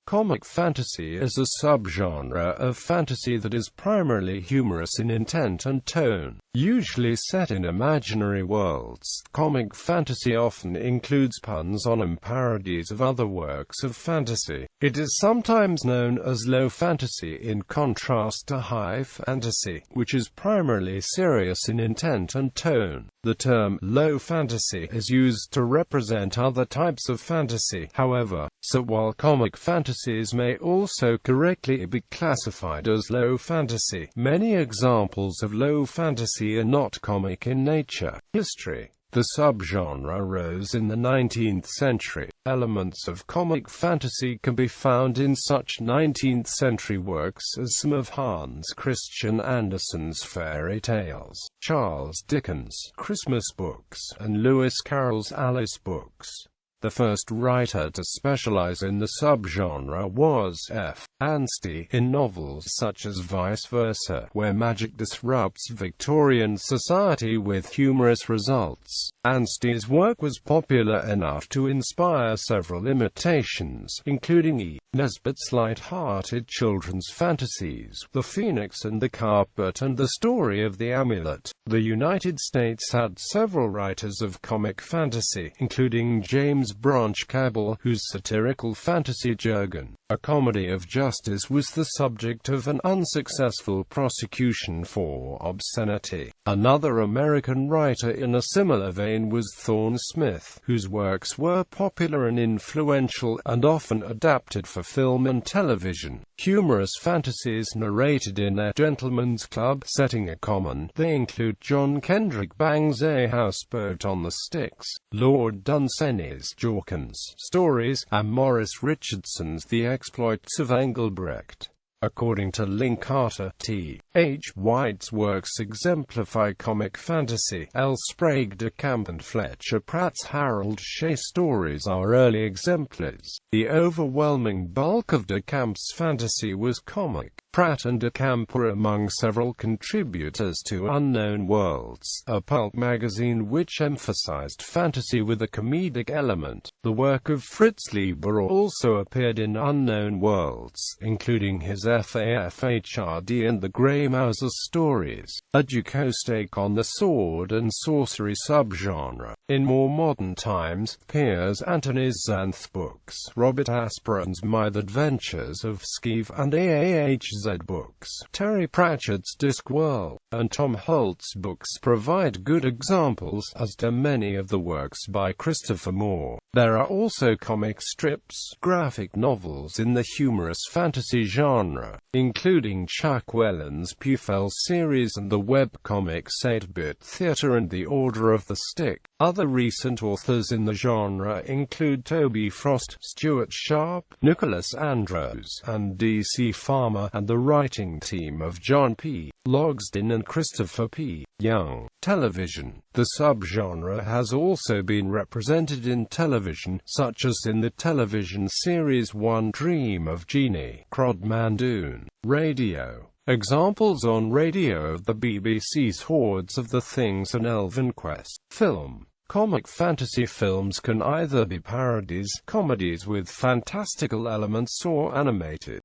Comic fantasy is a subgenre of fantasy that is primarily humorous in intent and tone, usually set in imaginary worlds. Comic fantasy often includes puns on and parodies of other works of fantasy. It is sometimes known as low fantasy in contrast to high fantasy, which is primarily serious in intent and tone. The term low fantasy is used to represent other types of fantasy, however, so while comic fantasies may also correctly be classified as low fantasy, many examples of low fantasy are not comic in nature. History. The subgenre rose in the 19th century. Elements of comic fantasy can be found in such 19th-century works as some of Hans Christian Andersen's fairy tales, Charles Dickens' Christmas books, and Lewis Carroll's Alice books. The first writer to specialize in the subgenre was F. Anstey, in novels such as Vice Versa, where magic disrupts Victorian society with humorous results. Anstey's work was popular enough to inspire several imitations, including E. Nesbit's light-hearted children's fantasies, The Phoenix and the Carpet and The Story of the Amulet. The United States had several writers of comic fantasy, including James Branch Cabell, whose satirical fantasy Jurgen, A Comedy of Justice, was the subject of an unsuccessful prosecution for obscenity. Another American writer in a similar vein was Thorne Smith, whose works were popular and influential, and often adapted for film and television. Humorous fantasies narrated in a gentleman's club setting are common. They include John Kendrick Bang's A Houseboat on the Styx, Lord Dunsany's Jorkins stories, and Maurice Richardson's The Exploits of Engelbrecht. According to Lynn Carter, T. H. White's works exemplify comic fantasy. L. Sprague de Camp and Fletcher Pratt's Harold Shea stories are early exemplars. The overwhelming bulk of de Camp's fantasy was comic. Pratt and de Camp were among several contributors to Unknown Worlds, a pulp magazine which emphasized fantasy with a comedic element. The work of Fritz Leiber also appeared in Unknown Worlds, including his FAFHRD and the Grey Mouser stories, a jocose take on the sword and sorcery subgenre. In more modern times, Piers Anthony's Xanth books, Robert Asperin's Myth Adventures of Skeeve and AAHZ books, Terry Pratchett's Discworld, and Tom Holt's books provide good examples, as do many of the works by Christopher Moore. There are also comic strips, graphic novels in the humorous fantasy genre, including Chuck Whelan's Pufell series and the webcomics 8-Bit Theater and The Order of the Stick. Other recent authors in the genre include Toby Frost, Stuart Sharp, Nicholas Andrews, and D.C. Farmer, and the writing team of John P. Logsdon and Christopher P. Young. Television. The subgenre has also been represented in television, such as in the television series One Dream of Jeannie, Crodmandoon. Radio. Examples on radio of the BBC's Hordes of the Things and Elven Quest. Film. Comic fantasy films can either be parodies, comedies with fantastical elements, or animated.